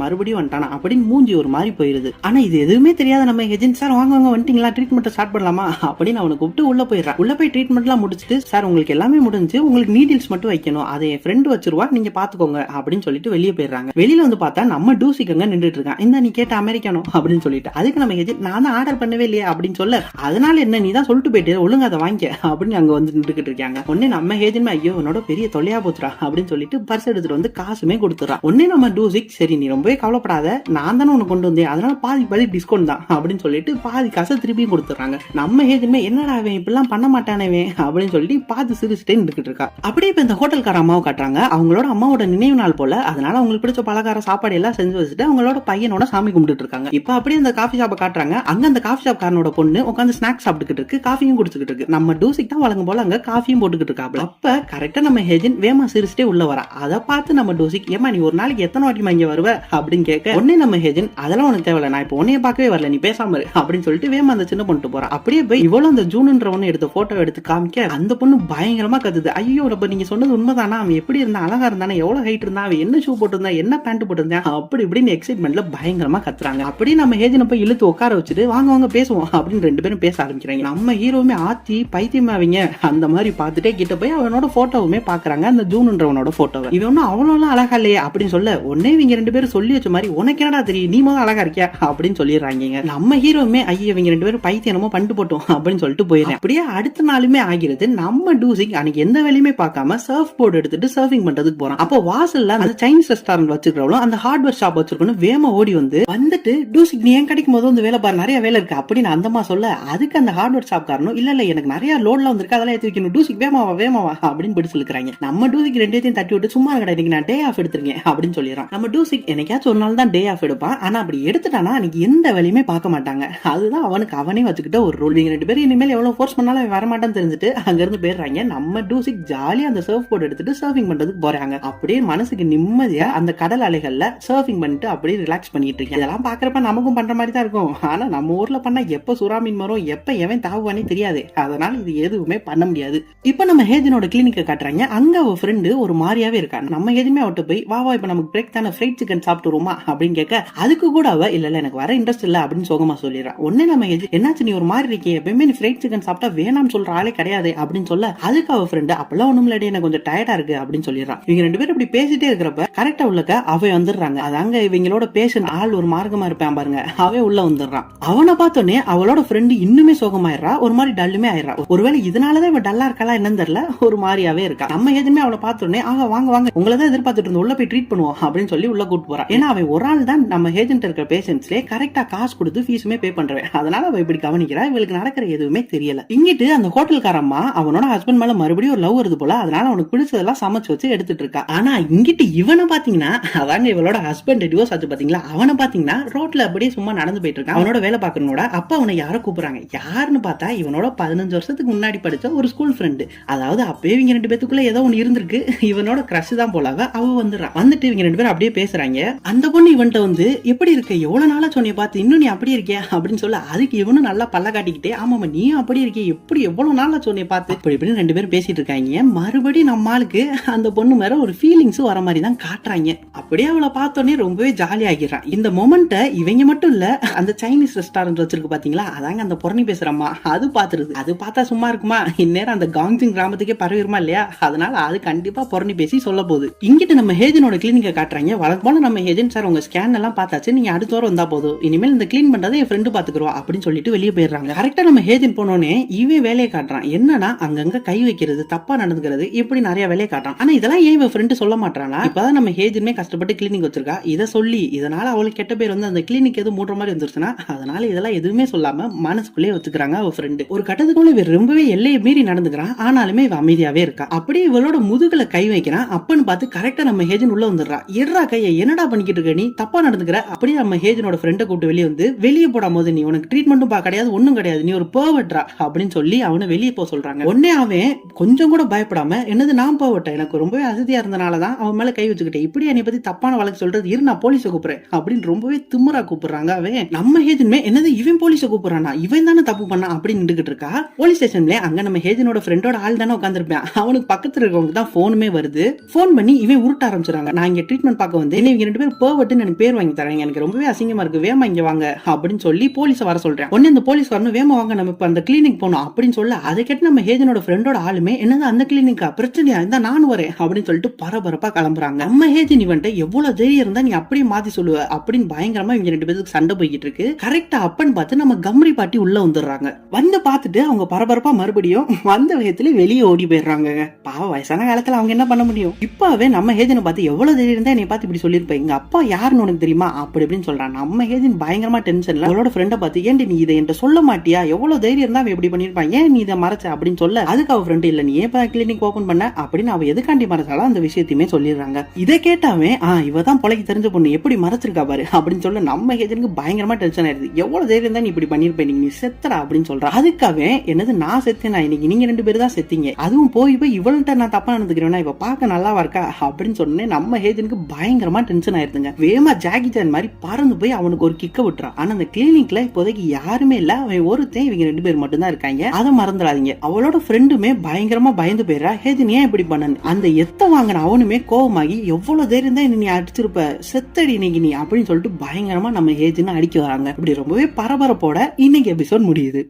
மறுபடியும் வந்துட்டானா அப்படின்னு மூஞ்சி ஒரு மாதிரி போயிருது. ஆனா இது எதுவுமே தெரியாத நம்ம ஏஜென்ட் சார் வாங்க வந்துட்டீங்களா ட்ரீட்மெண்ட் ஸ்டார்ட் பண்ணலாமா அப்படின்னு அவனை கூப்பிட்டு உள்ள போயிடுறான். உள்ள போய் ட்ரீட்மெண்ட் எல்லாம் முடிச்சுட்டு சார் உங்களுக்கு எல்லாமே முடிஞ்சு, உங்களுக்கு நீடில்ஸ் மட்டும் வைக்கணும், அதை என் ஃப்ரெண்டு வச்சிருவா நீங்க பாத்துக்கோங்க அப்படின்னு சொல்லிட்டு வெளியே போயிடுறாங்க. வெளியில வந்து பார்த்தா நம்ம டூசிக்கங்க நின்றுட்டு இருக்கான். இந்த நீ கேட்ட அமெரிக்கானோ அப்படின்னு சொல்லிட்டு, அதுக்கு நம்ம ஏஜென்ட் நான் ஆர்டர் பண்ணவே இல்லையா அப்படின்னு சொல்ல, அதனால என்ன நீ தான் சொல்லிட்டு போயிட்டு ஒழுங்கா அதை வாங்கிக்க அப்படின்னு அங்க வந்து நின்றுகிட்டு இருக்காங்க. உடனே உடனே நம்ம ஏஜென்ட் ஐயோ என்னோட பெரிய தொல்லையா போச்சுரா அப்படின்னு சொல்லிட்டு பர்ஸ் எடுத்துட்டு வந்து காசுமே கொடுத்துறான். உடனே நம்ம டூசிக் சரி நீ ரொம்பவே கவலைப்படாத, நான் தானே உனக்கு கொண்டு வந்தேன், அதனால பாதி டிஸ்கவுண்ட் தான் அப்படின்னு சொல்லிட்டு பாதி காசை திருப்பியும் கொடுத்துறாங்க. நம்ம ஏஜென்ட் என்னடா அவன் இப்படிலாம் பண்ண மாட்டானவே அப்படின்னு சொல்லிட்டு பார்த்து சிரிச்சுட்டே நின்றுட்டு இருக்கா. அப்படியே இப்ப இந்த ஹோட்டல்கார அம்மாவை காட்டுறாங்க. அவங்களோட அம்மாவோட நினைவு நாள் போல, அதனால அவங்களுக்கு பிடிச்ச பலகார சாப்பாடு எல்லாம் செஞ்சு வச்சுட்டு அவங்களோட பையனோட சாமி கும்பிட்டு இருக்காங்க. இப்ப அப்படியே அந்த காஃபி ஷாப்பை காட்டுறாங்க. அங்க அந்த காஃபி ஷாப் காரனோட பொண்ணு உட்காந்து ஸ்நாக்ஸ் சாப்பிட்டுக்கிட்டு இருக்கு, காஃபியும் குடிச்சுக்கிட்டு இருக்கு. நம்ம டூசிக் தான் வழங்கும் போல அங்க காஃபியும் போட்டுக்கிட்டு இருக்காப்ல. அப்ப கரெக்டா நம்ம ஏஜென்ட் வேமா சிரிச்சுட்டே உள்ள வரா. அதை பார்த்து நம்ம டூசிக் ஏமா நீ ஒரு நாளைக்கு எத்தனை வாட்டி இங்க வருவ அப்படின்னு கேட்க உடனே நம்ம ஏஜென்ட் அதெல்லாம் உனக்கு தேவையில்ல, நான் இப்ப உன்னைய பார்க்கவே வரல, நீ பேசாம இரு அப்படின்னு சொல்லிட்டு வேமா அந்த சின்ன பொண்ணு போறா. அப்படியே போய் இவ்வளவு அந்த ஜூன்ன்றவனை எடுத்த போட்டோ எடுத்து காமிக்க அந்த பொண்ணு பயங்கரமா கத்துது. ஐயோ நம்ம நீங்க சொன்னது உண்மைதானா, அவன் எப்படி இருந்தா, அழகா இருந்தானே, எவ்வளவு ஹைட் இருந்தா, அவன் என்ன ஷூ போட்டு இருந்தா, என்ன பேண்ட் போட்டு இருந்தா, அப்படி இப்படின்னு எக்ஸைட்மெண்ட்ல பயங்கரமா கத்துறாங்க. அப்படியே நம்ம ஏஜென்ட் போய் இழுத்து உட்கார வச்சுட்டு வாங்க வாங்க பேசுவோம் அப்படின்னு ரெண்டு பேரும் பேச ஆரம்பிக்கிறாங்க. நம்ம ஹீரோவுமே ஆத்தி பைத்தியமாவீங்க அந்த மாதிரி பார்த்துட்டே கிட்ட போய் அவனோட போட்டோவுமே பாக்குறாங்க, அந்த ஜூன்ன்றவனோட போட்டோவை. இவன் ஒன்னும் அவ்வளவு அழகா இல்லையே அப்படின்னு சொல்ல உடனே இவங்க ரெண்டு பேரும் சொல்லி வச்ச மாதிரி உனக்கு என்னடா தெரியும், நீ முதல் அழகா இருக்கியா அப்படின்னு சொல்லிடுறாங்க. நம்ம ஹீரோவுமே ஐயோ இவங்க ரெண்டு பேரும் பைத்தியனமோ பண்ணிட்டு போட்டோம் அப்படின்னு சொல்லிட்டு போயிடுறேன். அப்படியே அடுத்த நாளுமே ஆகிறது. நம்ம டூசிக் அன்னைக்கு எந்த வேலையுமே பார்க்காம சர்ஃப் போர்டு எடுத்துட்டு சர்ஃபிங் பண்றதுக்கு போறான். அப்போ வாசல்ல அந்த சைனீஸ் ரெஸ்டாரண்ட் வச்சிருக்கிறவளும் அந்த ஹார்ட்வேர் ஷாப் வச்சிருக்கணும் வேமா ஓடி வந்துட்டு டூசிக் நீ ஏன் கிடைக்கும் போது வந்து வேலை பாரு, நிறைய வேலை இருக்கு அப்படின்னு அந்தமா சொல்ல அதுக்கு அந்த ஹார்ட்வேர் ஷாப் காரணம் இல்ல எனக்கு நிறைய லோட்ல வந்திருக்கு, அதெல்லாம் ஏற்றி வைக்கணும், டூசிக் வேமாவா அப்படின்னு பிடிச்சு இழுக்கிறாங்க. நம்ம டூசிக் ரெண்டையும் தட்டி விட்டு சும்மா கிடையாது, நான் டே ஆஃப் எடுத்திருக்கேன் அப்படின்னு சொல்லிடுறான். நம்ம டூசிக் என்னைக்காச்சும் ஒரு நாள் தான் டே ஆஃப் எடுப்பான், ஆனா அப்படி எடுத்துட்டானா அன்னைக்கு எந்த வேலையுமே பார்க்க மாட்டாங்க. அதுதான் அவனே வச்சுக்கிட்ட ஒரு ரூல். நீங்க ரெண்டு பேரும் இனிமேல் எவ்வளவு ஃபோர்ஸ் பண்ணாலும் வரமாட்டான்னு தெரிஞ்சுட்டு அங்க இருந்து போயிடுறாங்க. நம்ம டூசிக் ஜாலியா அந்த சர்ஃப் போர்டு எடுத்துட்டு சர்ஃபிங் பண்றதுக்கு போறாங்க. அப்படியே மனசுக்கு நிம்மதியா அந்த கடல் அலைகள்ல சர்ஃபிங் பண்ணிட்டு அப்படியே ரிலாக்ஸ் பண்ணிட்டு இருக்கேன். இதெல்லாம் பாக்குறப்ப நமக்கும் பண்ற மாதிரி தான் இருக்கும். ஆனா நம்ம ஊர்ல பண்ணா எப்ப சுறாமீன் வரும், எப்ப எவன் தாவுவானே தெரியாது. அதனால இது எதுவுமே பண்ண முடியாது. இப்ப நம்ம ஹேஜனோட கிளினிக்க காட்டுறாங்க. அங்க அவ ஃப்ரெண்டு ஒரு மாதிரியாவே இருக்கா. நம்ம எதுவுமே அவட்ட போய் வா இப்ப நமக்கு பிரேக் தானே, ஃப்ரைட் சிக்கன் சாப்பிட்டுருவோமா அப்படின்னு கேட்க அதுக்கு கூட அவ இல்ல எனக்கு வர இன்ட்ரெஸ்ட் இல்ல அப்படின்னு சோகமா சொல்லிடுறான். உடனே நம்ம என்னாச்சு நீ ஒரு மாதிரி இருக்கே, எப்பயுமே நீ ஃப்ரைட் சிக்கன் சாப்பிட்டா வேணாம்னு சொல்ற ஆளே கிடையாது அப்படின்னு சொல்ல அதுக்கு அவ ஃப்ரெண்டு அப்பெல்லாம் ஒண்ணும் இல்லாடி எனக்கு கொஞ்சம் டயர்டா இருக்கு அப்படின்னு சொல்லிடுறான். இவங்க ரெண்டு பேரும் இப்படி பேசிட்டே இருக்கிறப்ப கரெக்டா உள்ளக்க அவ வந்துடுறாங்க. அதாங்க இவங்களோட பேஷன் ஆள் ஒரு மார்க்கமா இருப்பான் பாருங்க, அவன் உள்ள வந்துடுறான். அவனை பார்த்தோன்னே அவளோட ஃப்ரெண்டு இன்னுமே சோகமாயிடுறா, ஒரு மாதிரி டல்லுமே ஆயிடுறா. ஒருவேளை இதனாலதான் இவ டல்லா இருக்கலாம் என்னன்னு தெரியல, ஒரு மாதிரியாவே இருக்கா. நம்ம எதுவுமே அவளை பார்த்தோன்னே வாங்க உங்களதான் எதிர்பார்த்துட்டு இருந்தோம், உள்ள போய் ட்ரீட் பண்ணுவோம் அப்படின்னு சொல்லி உள்ள கூட்டு போறான். ஏன்னா அவன் ஒரு ஆள் தான் நம்ம ஏஜென்ட் இருக்கிற பேஷன்ஸ்லயே கரெக்டா காசு கொடுத்து ஃபீஸுமே பே பண்றேன், அதனால அவ இப்படி கவனிக்கிறா. இவளுக்கு நடக்கிற எதுவுமே தெரியல. இங்கிட்டு அந்த ஹோட்டல்காரம்மா அவனோட ஹஸ்பண்ட் மேல மறுபடியும் ஒரு லவ் வருது போல, அதனால அவனுக்கு பிடிச்சதெல்லாம் சமைச்சு வச்சு எடுத்துட்டு இருக்கா. ஆனா இங்கிட்டு இவனை பாத்தீங்கன்னா அதாங்க இவளோட ஹஸ்பண்ட் டிவோர்ஸ் ஆச்சு பாத்தீங்களா, அவனை பாத்தீங்கன்னா ரோட்ல அப்படியே சும்மா நடந்து போயிட்டு இருக்கான். அவனோட வேலை பாக்கறனோட அப்ப அவனை யார கூப்பிடுறாங்க, யாருன்னு பார்த்தா இவனோட 15 வருஷத்துக்கு முன்னாடி படிச்ச ஒரு ஸ்கூல் ஃப்ரெண்டு. அதாவது அப்பவே இவங்க ரெண்டு பேத்துக்குள்ள ஏதோ ஒன்னு இருந்திருக்கு, இவனோட கிரஷ் தான் போல. அவ வந்துடுறான். வந்துட்டு இவங்க ரெண்டு பேரும் அப்படியே பேசுறாங்க. அந்த பொண்ணு இவன்ட்ட வந்து எப்படி இருக்க, எவ்வளவு நாளா சொன்னிய பார்த்து இன்னும் நீ அப்படியே இருக்கியா அப்படின்னு சொல்ல அதுக்கு இவனும் நல்லா பல்ல காட்டிக்கிட்டே ஆமாமா நீ அப்படி இருக்கிய, எப்படி எவ்வளவு நாளா சொன்னிய பார்த்து இப்படி இப்படின்னு ரெண்டு பேரும் பேசிட்டு இருக்காங்க. மறுபடியும் நம்ம ஆளுக்கு அந்த பொண்ணு மேல ஒரு ஃபீலிங்ஸ் வர மாதிரி தான் காட்டுறாங்க. அப்படியே அவளை பார்த்தோன்னே ரொம்பவே ஜாலி ஆகிடுறான். இந்த மொமெண்ட்டை இவங்க மட்டும் இல்ல, அந்த சைனீஸ் ரெஸ்டாரண்ட் வச்சிருக்கு பாத்தீங்களா, அதாங்க அந்த புறணி பேசுறம்மா அது பாத்துருது. அது பார்த்தா சும்மா இருக்குமா, இந்நேரம் அந்த காங்ஜிங் கிராமத்துக்கே பரவிடுமா இல்லையா, அதனால அது கண்டிப்பா புறணி பேசி சொல்ல போகுது. இங்கிட்டு நம்ம ஹேஜனோட கிளினிக்க காட்டுறாங்க. வழக்கம் போல நம்ம ஏஜென்ட் சார் உங்க ஸ்கேன் எல்லாம் பார்த்தாச்சு, நீங்க அடுத்த வாரம் வந்தா போதும், இனிமேல் இந்த கிளீன் பண்றதை என் ஃப்ரெண்டு பாத்துக்குறோம் அப்படின்னு சொல்லிட்டு வெளியே போயிடுறாங்க. கரெக்டா நம்ம ஏஜென்ட் போனோடனே இவன் வேலையை காட்டுறான். என்னன்னா அங்கங்க கை வைக்கிறது, தப்பா நடந்துக்கிறது, இப்படி நிறைய வேலையை காட்டுறான். ஆனா இதெல்லாம் ஏன் இவன் ஃப்ரெண்டு சொல்ல மாட்டானா, இப்பதான் நம்ம ஏஜென்ட்மே கஷ்டப்பட்டு கிளினிக் வச்சிருக்கா, இதை சொல்லி இதனால அவளுக்கு கெட்ட பேர் வந்து அந்த கிளினிக் எதுவும் மூடுற மாதிரி வந்துருச்சுன்னா அதனால இதெல்லாம் எதுவுமே சொல்லாம மனசுக்குள்ளே வச்சுக்கிறாங்க அவ ஃப்ரெண்டு. ஒரு கட்டத்துக்குள்ள இவ ரொம்பவே எல்லையை மீறி நடந்துக்கிறான். ஆனாலுமே இவ அமைதியாவே இருக்கா. அப்படியே இவளோட முதுகுல கை வைக்கிறான். அப்பன்னு பார்த்து கரெக்டா நம்ம ஏஜென்ட் உள்ள வந்துடுறா. எட்ரா கையை என்னடா பண்ணிக்கிட்டு இருக்க நீ, தப்பா நடந்துக்கிற. அப்படியே நம்ம ஏஜென்டோட ஃப்ரெண்டை கூப்பிட்டு வெளியே வந்து வெளியே போடும் போது நீ உனக்கு ட்ரீட்மெண்ட்டும் கிடையாது ஒண்ணும் கிடையாது, நீ ஒரு பெர்வர்ட்ரா அப்படின்னு சொல்லி அவனை வெளியே போக சொல்றாங்க. உடனே அவன் கொஞ்சம் கூட பயப்படாம என்னது நான் பெர்வர்ட்டா, எனக்கு ரொம்பவே அசதியா இருந்தனாலதான் அவன் மேல கை வச்சுக்கிட்டேன், இப்படி என்னை பத்தி தப்பான வழக்கு சொல்றது, இரு நான் போலீஸை கூப்பிடுறேன் அப்படின்னு ரொம்பவே திமிரா கூப்பிடுறாங்க. அவன் நம்ம ஏஜென்ட்மே என்னது இவன் போலீஸை கூப்பிடுறானா, இவன் தானே தப்பு பண்ணா அப்படின்னு நின்றுகிட்டு இருக்கா. போலீஸ் ஸ்டேஷன்ல அங்க நம்ம ஏஜென்டோட ஃப்ரெண்டோட ஆள் தானே உட்காந்துருப்பேன். அவனுக்கு பக்கத்துல இருக்கவங்க தான் போனுமே வருது. போன் பண்ணி இவன் உருட்ட ஆரம்பிச்சுறாங்க. நான் இங்க ட்ரீட்மெண்ட் பார்க்க வந்து இவங்க ரெண்டு பேரும் பெர்வர்ட்னு எனக்கு பேர் வாங்கி தராங்க, எனக்கு ரொம்பவே அசிங்கமா இருக்கு, வேமா இங்க வாங்க அப்படின்னு சொல்லி போலீஸ வர சொல்றேன். உடனே அந்த போலீஸ் வரணும், வேமா வாங்க நம்ம இப்ப அந்த கிளினிக் போனோம் அப்படின்னு சொல்ல அதை கேட்டு நம்ம ஏஜென்டோட ஃப்ரெண்டோட ஆளுமே என்னது அந்த கிளினிக்கா, பிரச்சனையா இருந்தா நானும் வரேன் அப்படின்னு சொல்லிட்டு பரபரப்பா கிளம்புறாங்க. நம்ம ஏஜென்ட் இவன்ட்ட எவ்வளவு தைரியம் இருந்தா நீ அப்படியே மாத்தி சொல்லுவ அப்படின்னு பயங்கரமா இவங்க ரெண்டு பேருக்கு சண்டை போய்கிட்டு இருக்கு. கரெக்டா அப்பன்னு பார்த்து நம்ம கம்ரி பாட்டி உள்ள வந்துடுறாங்க. வந்து பார்த்துட்டு அவங்க பரபரப்பா மறுபடியும் வந்த வயத்துல வெளியே வெளியே ஓடி போயிடுறாங்க. பாவம் வயசான காலத்துல அவங்க என்ன பண்ண முடியும்? இப்பவே நம்ம ஹேஜனை பார்த்து எவ்வளவு தைரியம் இருந்தா என்னை பார்த்து இப்படி சொல்லிருப்பேன், எங்க அப்பா யாருன்னு உனக்கு தெரியுமா அப்படி இப்படின்னு சொல்றான். நம்ம ஹேஜன் பயங்கரமா டென்ஷன்ல அவளோட ஃப்ரெண்டை பார்த்து, ஏன்டி நீ இதை என்கிட்ட சொல்ல மாட்டியா, எவ்வளவு தைரியம் இருந்தா அவன் எப்படி பண்ணிருப்பான், ஏன் நீ இதை மறைச்ச அப்படின்னு சொல்ல, அதுக்கு அவ ஃப்ரெண்ட் இல்ல நீ ஏன் கிளினிக் ஓபன் பண்ண அப்படின்னு அவ எதுக்காண்டி மறைச்சாலும் அந்த விஷயத்தையுமே சொல்லிடுறாங்க. இதை கேட்டாவே இவ தான் பொழைக்கு தெரிஞ்ச பொண்ணு எப்படி மறைச்சிருக்கா பாரு அப்படின்னு சொல்ல நம்ம ஹேஜனுக்கு பயங்கரமா டென்ஷன் ஆயிருது. எவ்வளவு தைரியம் தான் நீ இப்படி பண்ணிருப்ப, நீ செத்தரா அப்படின்னு சொல்ற. அதுக்காக என்னது நான் செத்தேனா, இன்னைக்கு நீங்க 2 பேரும் தான் செத்தீங்க, அதுவும் போய் இவள்கிட்ட நான் தப்பா நடந்துக்கிறேன்னா இவ பார்க்க நல்லாவா இருக்கா அப்படின்னு சொன்னேன். நம்ம ஹேஜனுக்கு பயங்கரமா டென்ஷன் ஆயிருதுங்க. வேமா ஜாக்கி சான் மாதிரி பறந்து போய் அவனுக்கு ஒரு கிக்க விட்டுறான். ஆனா அந்த கிளினிக்ல இப்போதைக்கு யாருமே இல்ல, அவன் ஒருத்தன், இவங்க 2 பேர் மட்டும் தான் இருக்காங்க. அதை மறந்துடாதீங்க. அவளோட ஃப்ரெண்டுமே பயங்கரமா பயந்து போயிடுறா. ஹேஜன் ஏன் இப்படி பண்ணு, அந்த எத்த வாங்கின அவனுமே கோவமாகி எவ்வளவு தைரியம் தான் நீ அடிச்சிருப்ப, செத்தடி இன்னைக்கு நீ அப்படின்னு சொல்லிட்டு பயங்கரமா நம்ம ஹேஜன் அடிக்க வராங்க. இப்படி ரொம்பவே பரபரப்போட இன்னைக்கு எபிசோட் முடியுது.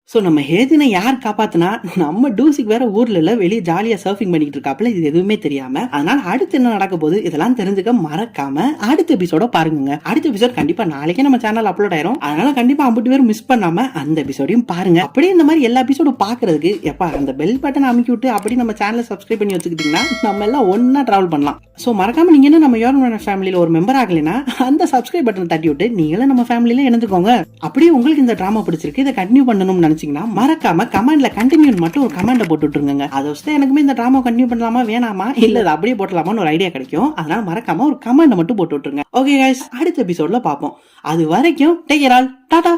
சோ நம்ம ஹேஜனை யார் காப்பாத்தினா, நம்ம டூசிக்கு வேற ஊர்ல இல்ல, வெளியே ஜாலியா சர்ஃபிங் பண்ணிட்டு இருக்காப்ல, இது எதுவுமே தெரியாம. அதனால அடுத்து என்ன நடக்க போகுது இதெல்லாம் தெரிஞ்சுக்க மறக்காம அடுத்த எபிசோட பாருங்க. அடுத்த எபிசோட் கண்டிப்பா நாளைக்கே நம்ம சேனல் அப்லோட் ஆயிரும். அதனால கண்டிப்பா 50 பேரும் மிஸ் பண்ணாம அந்த எபிசோடையும் பாருங்க. அப்படியே இந்த மாதிரி எல்லா எபிசோடும் பாக்குறதுக்கு எப்பா அந்த பெல் பட்டன் அமைக்கி விட்டு அப்படி நம்ம சேனலை சப்ஸ்கிரைப் பண்ணி வச்சுக்கிட்டீங்கன்னா நம்ம எல்லாம் ஒன்னா டிராவல் பண்ணலாம். சோ மறக்காம நீங்க என்ன நம்ம யோர் ஃபேமிலியில ஒரு மெம்பர் ஆகலைன்னா அந்த சப்ஸ்கிரைப் பட்டன் தட்டி விட்டு நீங்களும் நம்ம ஃபேமிலியில இணைந்துக்கோங்க. அப்படியே உங்களுக்கு இந்த டிராமா பிடிச்சிருக்கு, இதை கண்டினியூ பண்ணணும்னு மறக்காம கமெண்ட்ல கண்டினியூ மட்டும் ஒரு கமெண்ட் போட்டு விட்டுருங்க. அதை வச்சு எனக்குமே இந்த டிராமா கண்டினியூ பண்ணலாமா வேணாமா இல்ல அப்படியே போட்டலாமான்னு ஒரு ஐடியா கிடைக்கும். அதனால மறக்காம ஒரு கமெண்ட் மட்டும் போட்டு விட்டுருங்க. ஓகே गाइस, அடுத்த எபிசோட்ல பாப்போம். அது வரைக்கும் டேக் கேர் ஆல், டாடா.